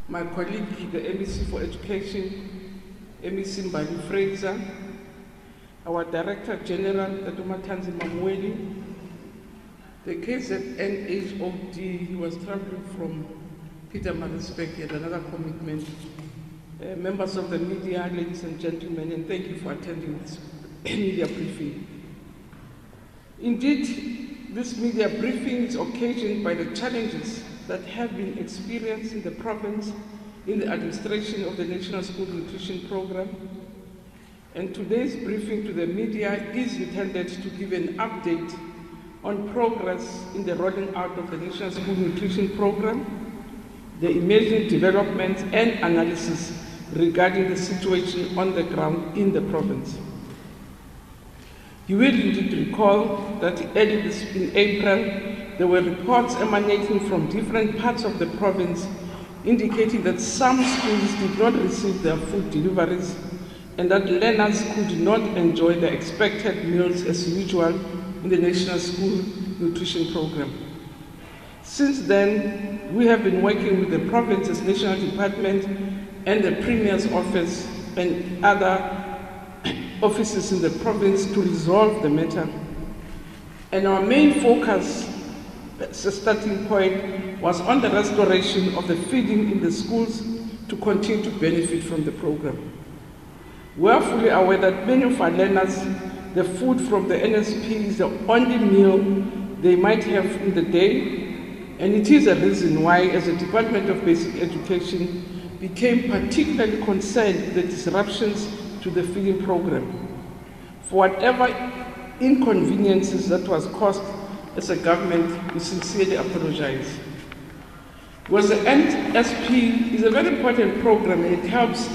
my colleague, the MEC for Education, MEC Mbali Fraser, our Director General, Dr. Matanzi Mamweli, the KZN HOD, he was traveling from Peter Marisbeck, he had another commitment. Members of the media, ladies and gentlemen, and thank you for attending this media briefing. Indeed, this media briefing is occasioned by the challenges that have been experienced in the province in the administration of the National School Nutrition Program. And today's briefing to the media is intended to give an update on progress in the rolling out of the National School Nutrition Program, the emerging developments and analysis regarding the situation on the ground in the province. You will indeed recall that early in April, there were reports emanating from different parts of the province indicating that some schools did not receive their food deliveries and that learners could not enjoy the expected meals as usual in the National School Nutrition Program. Since then, we have been working with the province's national department and the Premier's office and other offices in the province to resolve the matter. And our main focus, as a starting point, was on the restoration of the feeding in the schools to continue to benefit from the program. We are fully aware that many of our learners, the food from the NSP is the only meal they might have in the day, and it is a reason why, as a Department of Basic Education, became particularly concerned with the disruptions to the feeding program. For whatever inconveniences that was caused as a government, we sincerely apologize. Because the NSP is a very important program and it helps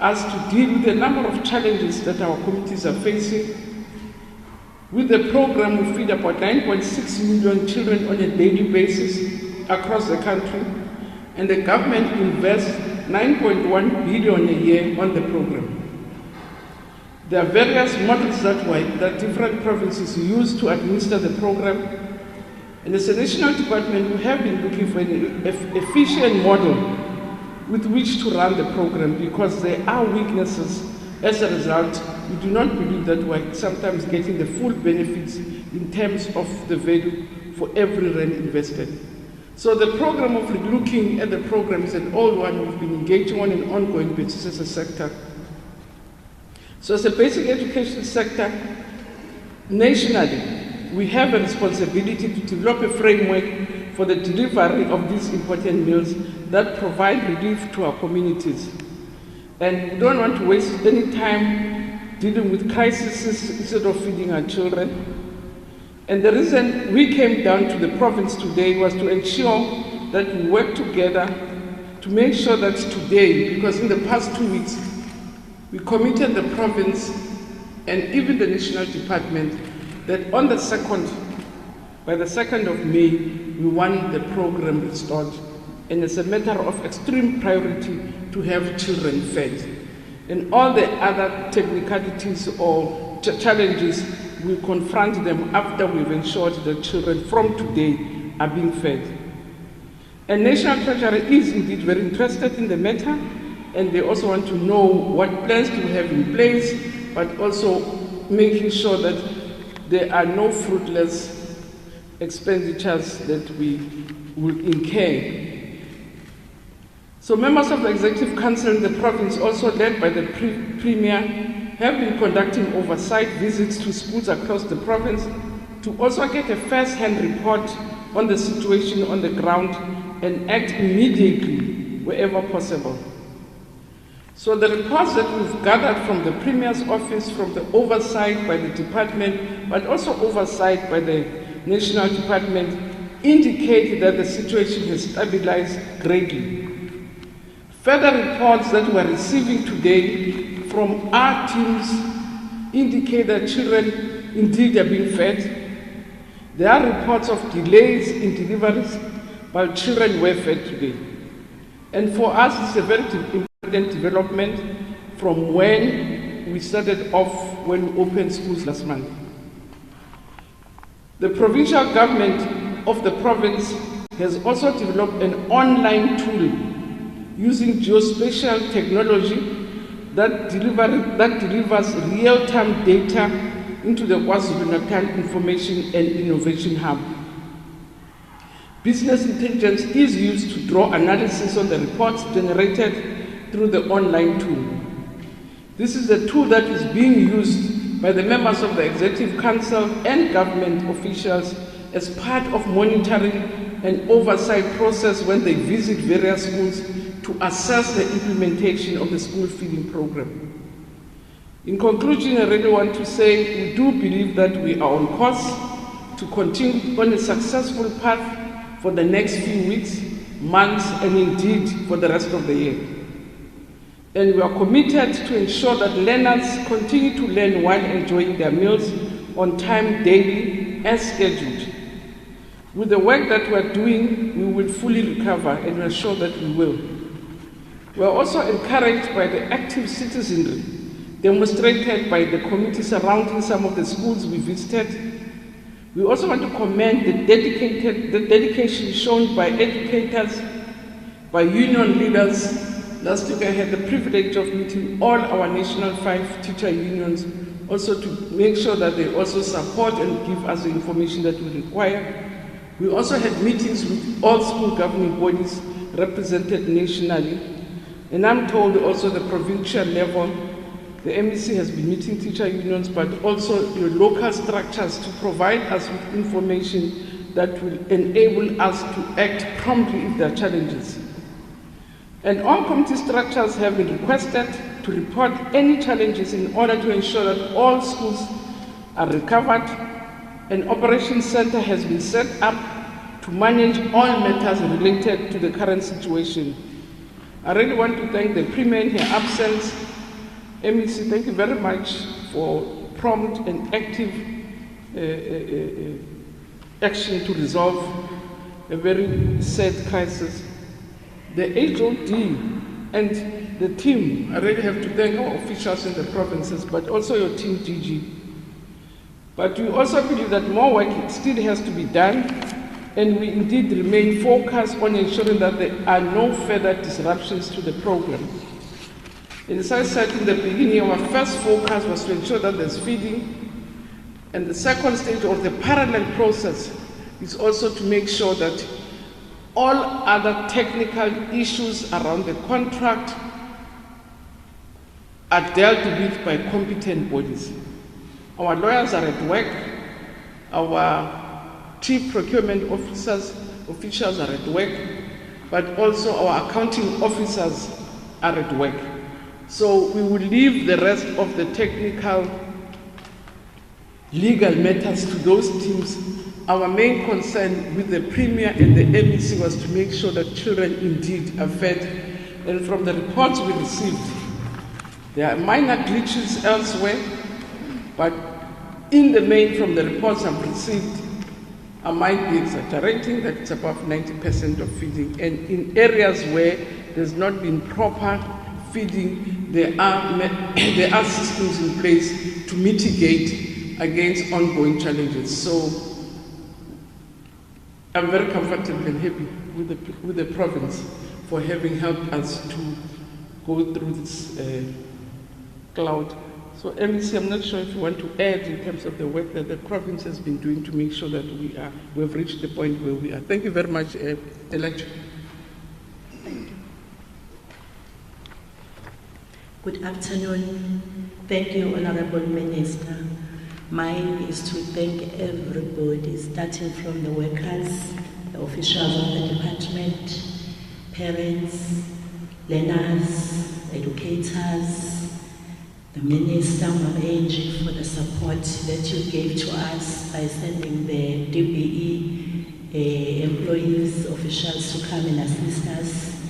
us to deal with a number of challenges that our communities are facing. With the program, we feed about 9.6 million children on a daily basis across the country, and the government invests 9.1 billion a year on the program. There are various models that different provinces use to administer the program, and as a national department, we have been looking for an efficient model with which to run the program because there are weaknesses. As a result, we do not believe that we're sometimes getting the full benefits in terms of the value for every rand invested. So the program of looking at the program is an old one we've been engaging on an ongoing basis as a sector. So as a basic education sector, nationally, we have a responsibility to develop a framework for the delivery of these important meals that provide relief to our communities. And we don't want to waste any time dealing with crises instead of feeding our children. And the reason we came down to the province today was to ensure that we work together to make sure that today, because in the past 2 weeks, we committed the province and even the national department that on the by the 2nd of May, we want the program restored. And it's a matter of extreme priority to have children fed. And all the other technicalities or challenges, we confront them after we've ensured that children from today are being fed. And National Treasury is indeed very interested in the matter, and they also want to know what plans do we have in place, but also making sure that there are no fruitless expenditures that we will incur. So members of the Executive Council in the province, also led by the Premier, have been conducting oversight visits to schools across the province to also get a first-hand report on the situation on the ground and act immediately wherever possible. So the reports that we've gathered from the Premier's office, from the oversight by the department, but also oversight by the national department, indicate that the situation has stabilized greatly. Further reports that we're receiving today from our teams indicate that children indeed are being fed. There are reports of delays in deliveries, but children were fed today. And for us, it's a very important development from when we started off when we opened schools last month. The provincial government of the province has also developed an online tool using geospatial technology that delivers real-time data into the KwaZulu-Natal Information and Innovation Hub. Business intelligence is used to draw analysis on the reports generated through the online tool. This is the tool that is being used by the members of the Executive Council and government officials as part of monitoring and oversight process when they visit various schools to assess the implementation of the school feeding program. In conclusion, I really want to say we do believe that we are on course to continue on a successful path for the next few weeks, months, and indeed for the rest of the year. And we are committed to ensure that learners continue to learn while enjoying their meals on time daily as scheduled. With the work that we are doing, we will fully recover, and we are sure that we will. We are also encouraged by the active citizenry demonstrated by the community surrounding some of the schools we visited. We also want to commend the dedication shown by educators, by union leaders. Last week I had the privilege of meeting all our national 5 teacher unions, also to make sure that they also support and give us the information that we require. We also had meetings with all school governing bodies represented nationally. And I'm told also the provincial level, the MEC has been meeting teacher unions, but also your local structures to provide us with information that will enable us to act promptly if there are challenges. And all committee structures have been requested to report any challenges in order to ensure that all schools are recovered. An operations center has been set up to manage all matters related to the current situation. I really want to thank the Premier in her absence. MEC, thank you very much for prompt and active action to resolve a very sad crisis. The HOD and the team, I really have to thank our officials in the provinces, but also your team, DG. But we also believe that more work still has to be done, and we indeed remain focused on ensuring that there are no further disruptions to the program. And as I said in the beginning, our first focus was to ensure that there's feeding, and the second stage of the parallel process is also to make sure that all other technical issues around the contract are dealt with by competent bodies. Our lawyers are at work, our chief procurement officials are at work, but also our accounting officers are at work. So we will leave the rest of the technical legal matters to those teams. Our main concern with the Premier and the MEC was to make sure that children indeed are fed. And from the reports we received, there are minor glitches elsewhere, but in the main, from the reports I've received, I might be exaggerating, that it's above 90% of feeding. And in areas where there's not been proper feeding, there are systems in place to mitigate against ongoing challenges. So I'm very comfortable and happy with the province for having helped us to go through this cloud. So MEC, I'm not sure if you want to add in terms of the work that the province has been doing to make sure that we've reached the point where we are. Thank you very much, Elijah. Thank you. Good afternoon. Thank you, Honorable Minister. Mine is to thank everybody, starting from the workers, the officials of the department, parents, learners, educators, the Minister Mabenji for the support that you gave to us by sending the DBE employees, officials to come and assist us,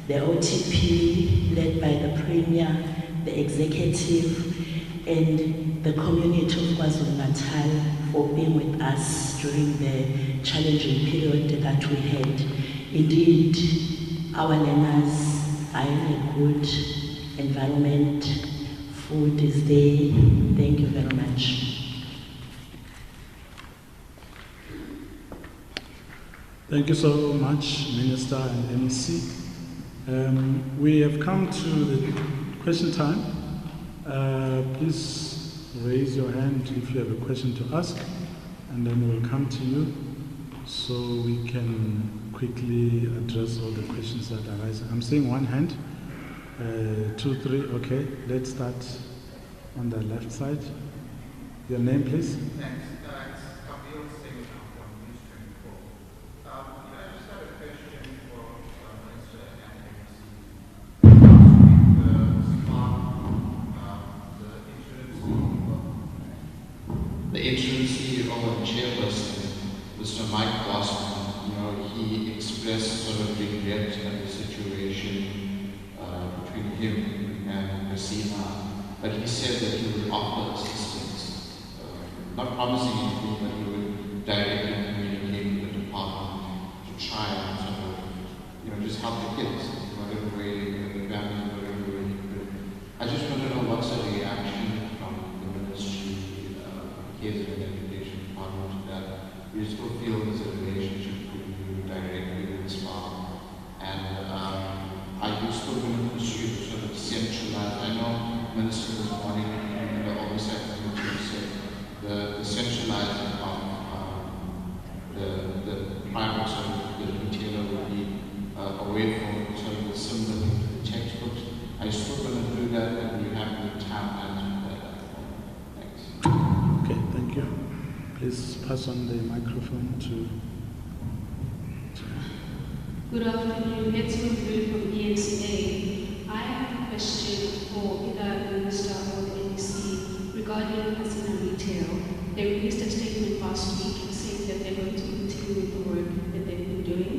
the OTP led by the Premier, the Executive, and the community of KwaZulu-Natal for being with us during the challenging period that we had. Indeed, our learners are in a good environment. Food is there. Thank you very much. Thank you so much, Minister and MEC. We have come to the question time. Please raise your hand if you have a question to ask, and then we'll come to you so we can quickly address all the questions that arise. I'm seeing one hand. 2, 3, okay. Let's start on the left side. Your name, please. Thanks. I just have a question for Minister and the interim CEO and chairperson, Mr. Mike Bosman, he expressed sort of regret at the situation between him and Messina, but he said that he would offer assistance, not promising anything, but he would directly communicate with the department to try and sort of, just help the kids in whatever way, the family in whatever way he could. I just want to know what's the reaction from the ministry, KZN Education Department to that. You still feel there's a relationship between you directly with this farm, and are you still going to pursue sort of centralized? I know Minister was wanting the oversight committee to say the centralizing of the private sort of the retailer would be away from sort of the similar to the textbooks. Are you still going to do that, and you have the time to do that? Thanks. Okay, thank you. Please pass on the microphone to. Good afternoon, it's from ENCA. I have a question for either the Minister or the NEC regarding casino retail. They released a statement last week saying that they're going to continue with the work that they've been doing.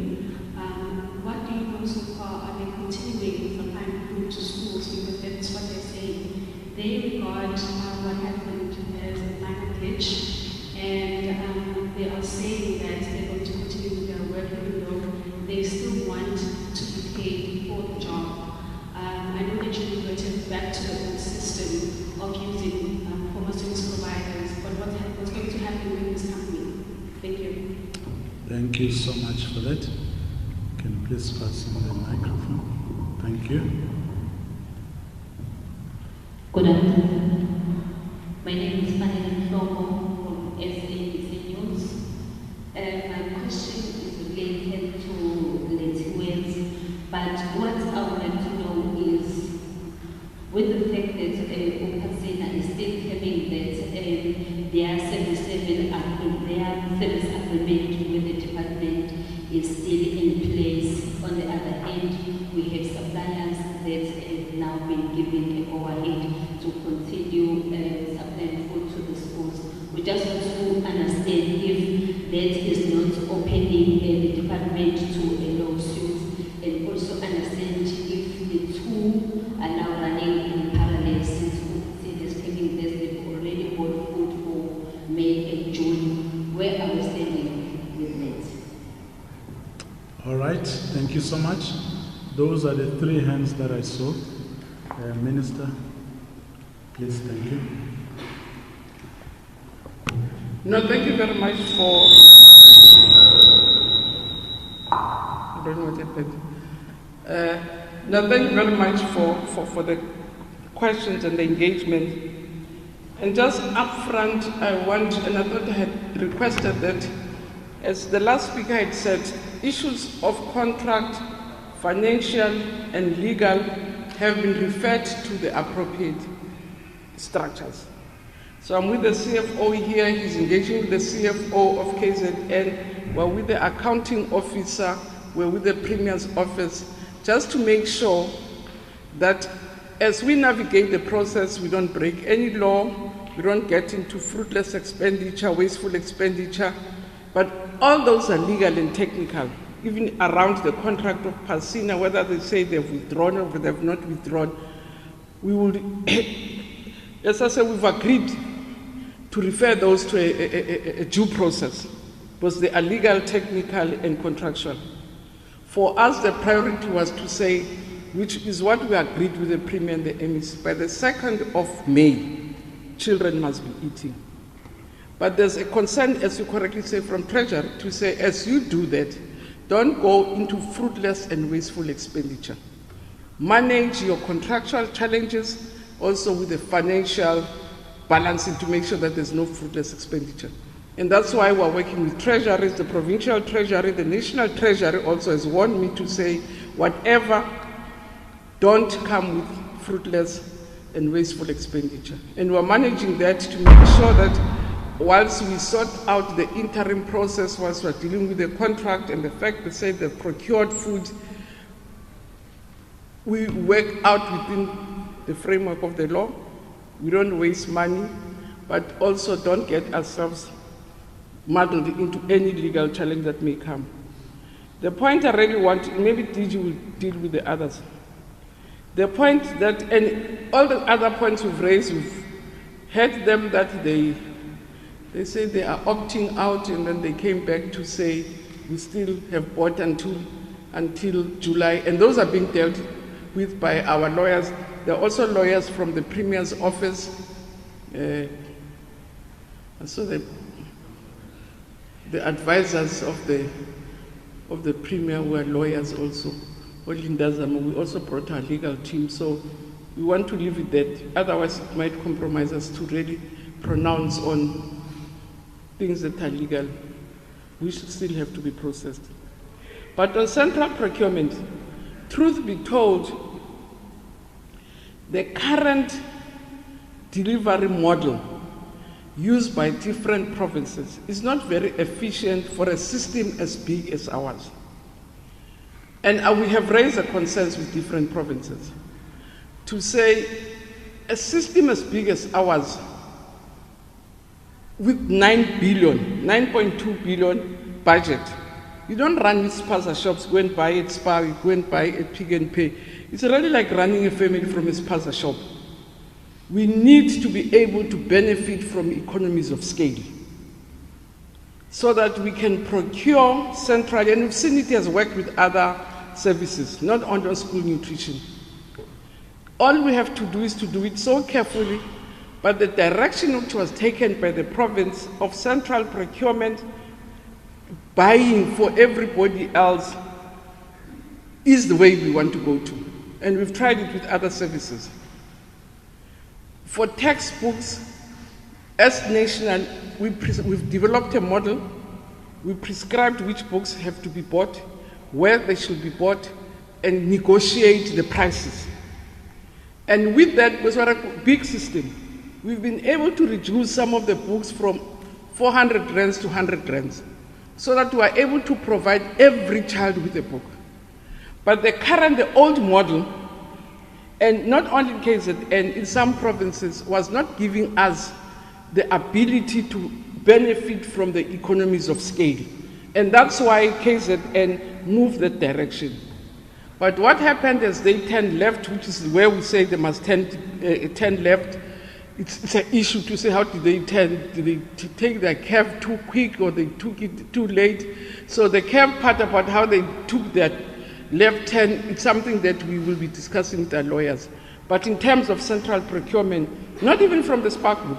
What do you know so far? Are they continuing from time to to schools? Because that's what they're saying. They regard what happened as a minor glitch, and they are saying that they're going to continue with their work even though they still want to be paid for the job. I know that you reverted back to the old system of using former service providers, but what's going to happen with this company? Thank you. Thank you so much for that. Can you please pass on the microphone? Thank you. Good afternoon. My name is Fanny Flomo from SABC News. My question is related to Let's but what I would like to know is, with the fact that Upasena is still having that their service agreement with the department is still in place. On the other hand, we have suppliers that have now been given a go-ahead to continue supplying food to the schools. We just want to understand if that is not opening the department to a lawsuit, and also understand if the two are now running in parallel, since is taking this, they've already bought food for May and June. Where are we standing with that? All right, thank you so much. Those are the 3 hands that I saw. Minister, please, thank you. No, thank you very much for. I don't know what happened. No, thank you very much for the questions and the engagement. And just upfront, I thought I had requested that, as the last speaker had said, issues of contract, financial and legal have been referred to the appropriate structures. So I'm with the CFO here, he's engaging with the CFO of KZN, we're with the accounting officer, we're with the Premier's office, just to make sure that as we navigate the process, we don't break any law, we don't get into fruitless expenditure, wasteful expenditure, but all those are legal and technical, even around the contract of Pasina, whether they say they've withdrawn or they've not withdrawn. We will, as I said, we've agreed to refer those to a due process, because they are legal, technical, and contractual. For us, the priority was to say, which is what we agreed with the Premier and the MEC, by the 2nd of May, children must be eating. But there's a concern, as you correctly say, from Treasury to say, as you do that, don't go into fruitless and wasteful expenditure. manage your contractual challenges, also with the financial balancing to make sure that there's no fruitless expenditure. And that's why we're working with treasuries, the provincial treasury, the national treasury also has warned me to say, whatever, don't come with fruitless and wasteful expenditure. And we're managing that to make sure that whilst we sort out the interim process, whilst we're dealing with the contract and the fact that say the procured food, we work out within the framework of the law. We don't waste money, but also don't get ourselves muddled into any legal challenge that may come. The point I really want, maybe DG will deal with the others. The point that, and all the other points we've raised, we've heard them that they say they are opting out, and then they came back to say we still have bought until July, and those are being dealt with by our lawyers. There are also lawyers from the Premier's office, and so the advisors of the Premier were lawyers also. We also brought our legal team, so we want to leave it that. Otherwise, it might compromise us to really pronounce on things that are legal, which still have to be processed. But on central procurement, truth be told, the current delivery model used by different provinces is not very efficient for a system as big as ours. And we have raised a consensus with different provinces to say a system as big as ours with 9 billion, 9.2 billion budget. You don't run with spaza shops, go and buy at Spar, go and buy at Pick and Pay. It's really like running a family from a spaza shop. We need to be able to benefit from economies of scale so that we can procure centrally, and we've seen it has worked with other services, not only on school nutrition. All we have to do is to do it so carefully, but the direction which was taken by the province of central procurement, buying for everybody else, is the way we want to go to. And we've tried it with other services. For textbooks, as national, we've developed a model. We prescribed which books have to be bought, where they should be bought, and negotiate the prices. And with that, it was a big system. We've been able to reduce some of the books from 400 rands to 100 rands, so that we are able to provide every child with a book. But the old model, and not only in KZN, in some provinces, was not giving us the ability to benefit from the economies of scale. And that's why KZN moved that direction. But what happened as they turned left, which is where we say they must turn left, it's an issue to say how did they turn? Did they take their curve too quick or they took it too late? So the curve part about how they took that left turn, it's something that we will be discussing with our lawyers. But in terms of central procurement, not even from the Spark Group.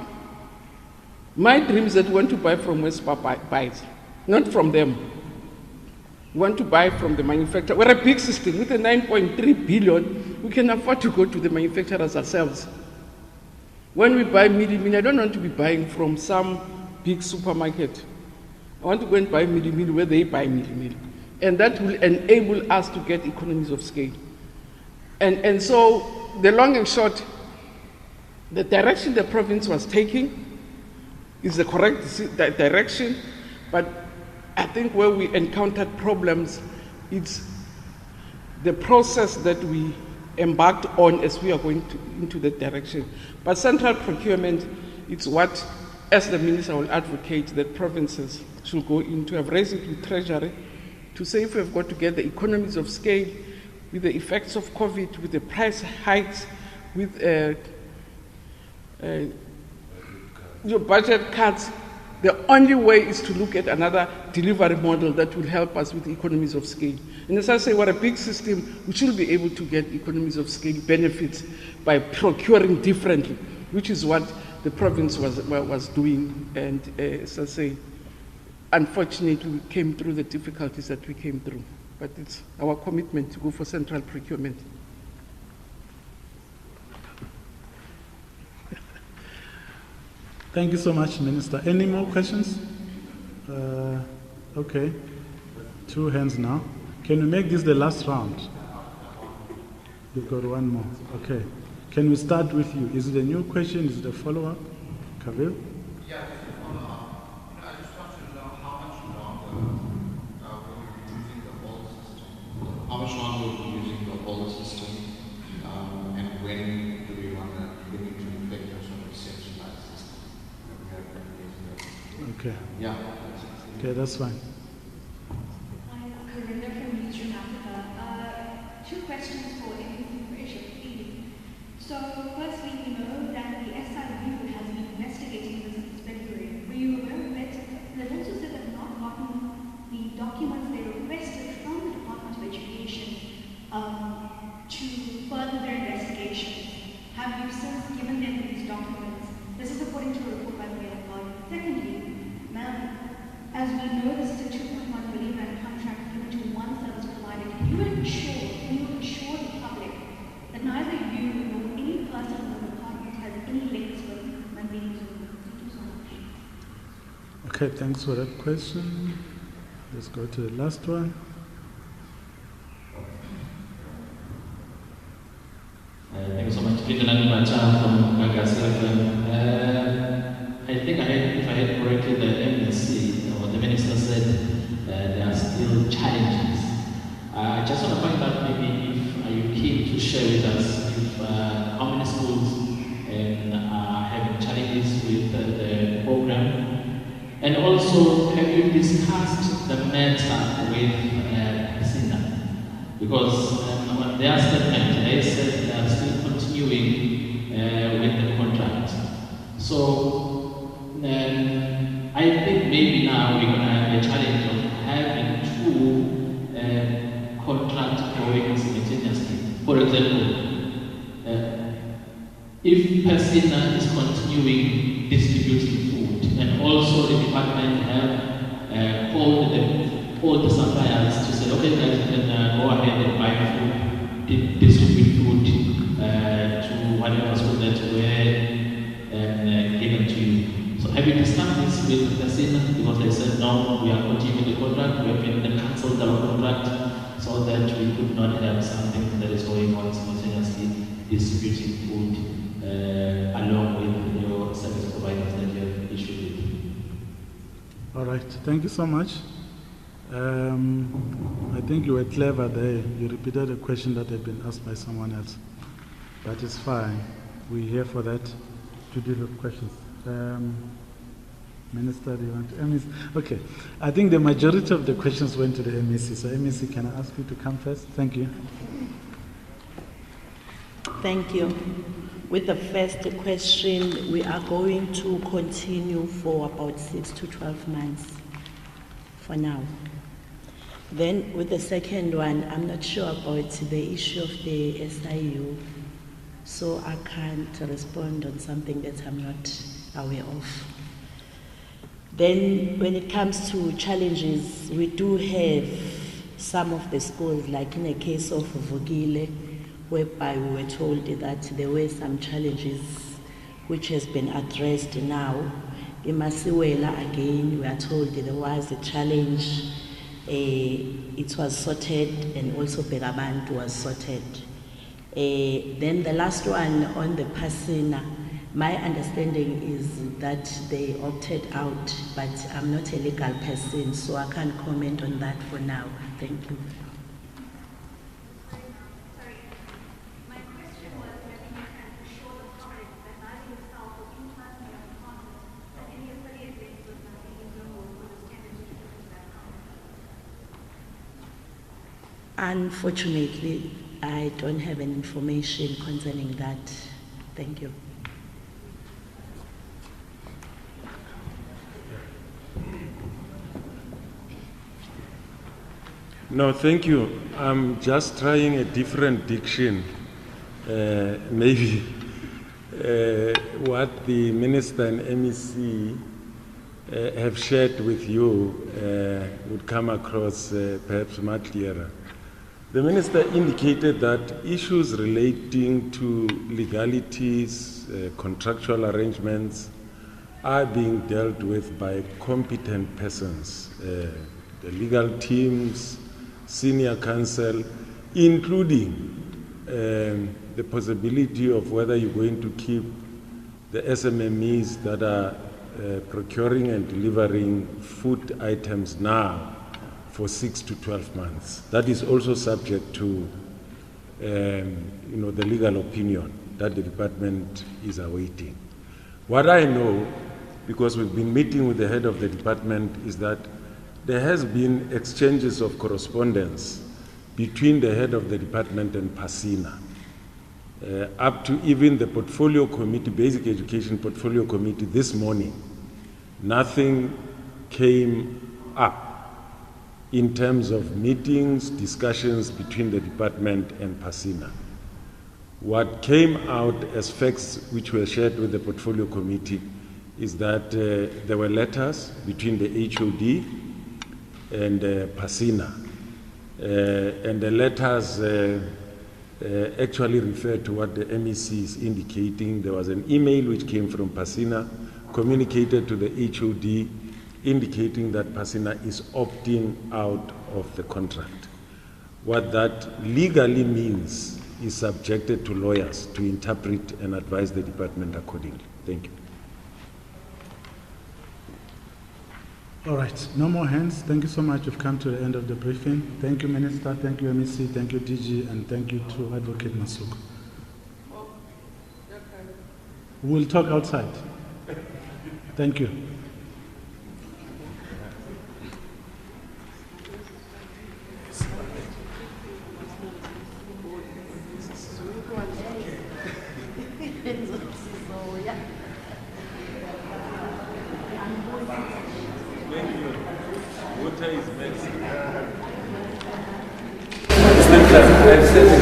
My dream is that we want to buy from where Spark buys, not from them. We want to buy from the manufacturer. We're a big system. With a 9.3 billion, we can afford to go to the manufacturers ourselves. When we buy milli-milli, I don't want to be buying from some big supermarket. I want to go and buy milli-milli where they buy milli-milli. And that will enable us to get economies of scale. And so, the long and short, the direction the province was taking is the correct direction, but I think where we encountered problems, it's the process that we embarked on as we are going into that direction. But central procurement, it's what, as the minister will advocate, that provinces should go into. I've raised it with Treasury to say if we've got to get the economies of scale with the effects of COVID, with the price hikes, with your budget cuts, the only way is to look at another delivery model that will help us with economies of scale. And as I say, we're a big system, we should be able to get economies of scale benefits by procuring differently, which is what the province was doing. And as I say, unfortunately, we came through the difficulties that we came through. But it's our commitment to go for central procurement. Thank you so much, Minister. Any more questions? Okay. 2 hands now. Can we make this the last round? You've got one more. Okay. Can we start with you? Is it a new question? Is it a follow-up? Kavil? Yeah, it's a follow-up. I just want to know how much longer will we be using the whole system? How much longer will we be using the whole system? And when do we want to bring it to effect a sort of centralized system? Okay. Yeah. Okay, that's fine. Hi, I'm Corinna from Newsroom Africa. 2 questions for everything Asia, please. So, firstly, we know that the SIU has been investigating this since February. Were you aware of it? They've also said they've not gotten the documents they requested from the Department of Education to further their investigations. Have you since given them these documents? This is according to a report by the way of God. Secondly, ma'am, as we know this is a 2.1 billion rand contract given to one service provider, can you ensure the public that neither you nor any person in the department has any links with Mandini Zulu? Thank you so much. Okay, thanks for that question. Let's go to the last one. Thank you so much. Peter Nanimacha from Gagasel. I think if I had correctly, the MSC or the minister said there are still challenges. I just want to find out maybe if are you keen to share with us if how many schools are having challenges with the program, and also have you discussed the matter with SINA? Because on their statement they said they are still continuing with the contract. So I think maybe now we're going to have a challenge of having 2 contracts going simultaneously. For example, if Persina is continuing distributing food, and also the department have called all the suppliers to say, okay guys, you can go ahead and buy food, distribute food to whatever school that were given to you. So have you discussed this with the Senate? Because they said, no, we are continuing the contract, we have been cancelled our contract so that we could not have something that is going on simultaneously distributing food along with your service providers that you have issued with. All right, thank you so much. I think you were clever there. You repeated a question that had been asked by someone else. But it's fine. We're here for that, to deal with questions. Minister, do you want to? MEC? Okay. I think the majority of the questions went to the MEC. So MEC, can I ask you to come first? Thank you. Thank you. With the first question, we are going to continue for about 6 to 12 months for now. Then with the second one, I'm not sure about the issue of the SIU, so I can't respond on something that I'm not aware of. Then when it comes to challenges, we do have some of the schools, like in the case of Vugile, whereby we were told that there were some challenges which has been addressed now. In Masiwela, again, we are told there was a challenge. It was sorted, and also Begabantu was sorted. Then the last one on the Pasina, my understanding is that they opted out, but I'm not a legal person, so I can't comment on that for now. Thank you. Unfortunately, I don't have any information concerning that. Thank you. No, thank you. I'm just trying a different diction. Maybe what the Minister and MEC have shared with you would come across perhaps much clearer. The Minister indicated that issues relating to legalities, contractual arrangements are being dealt with by competent persons, the legal teams, senior counsel, including the possibility of whether you're going to keep the SMMEs that are procuring and delivering food items now for 6 to 12 months. That is also subject to the legal opinion that the department is awaiting. What I know, because we've been meeting with the head of the department, is that there has been exchanges of correspondence between the head of the department and PASINA, up to even the portfolio committee, basic education portfolio committee this morning. Nothing came up in terms of meetings, discussions between the department and PASINA. What came out as facts which were shared with the portfolio committee is that there were letters between the HOD and PASINA. And the letters actually refer to what the MEC is indicating. There was an email which came from PASINA, communicated to the HOD, indicating that PASINA is opting out of the contract. What that legally means is subjected to lawyers to interpret and advise the department accordingly. Thank you. All right, no more hands. Thank you so much. We've come to the end of the briefing. Thank you, Minister. Thank you, MEC. Thank you, DG. And thank you to Advocate Masuku. We'll talk outside. Thank you.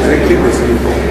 Exactly the same thing.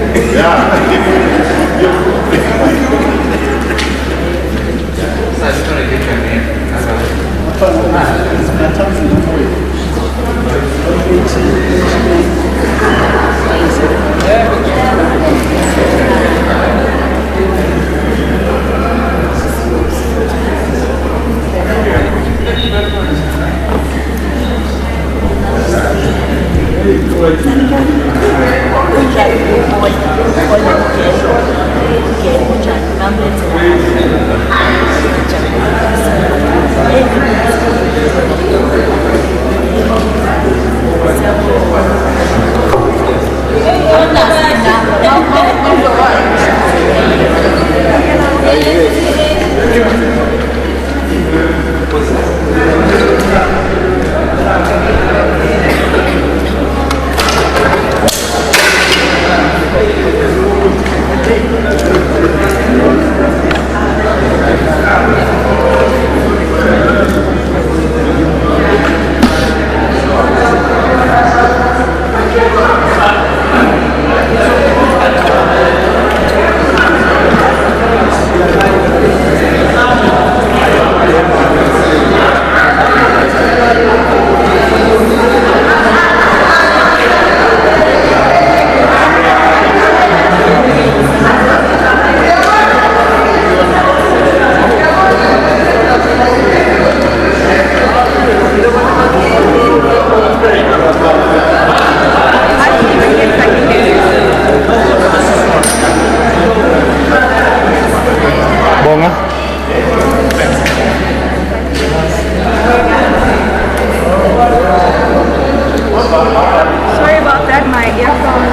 Sorry about that, my earphones.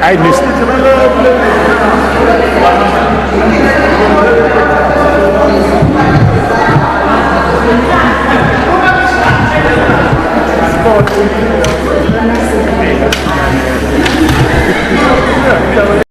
I missed.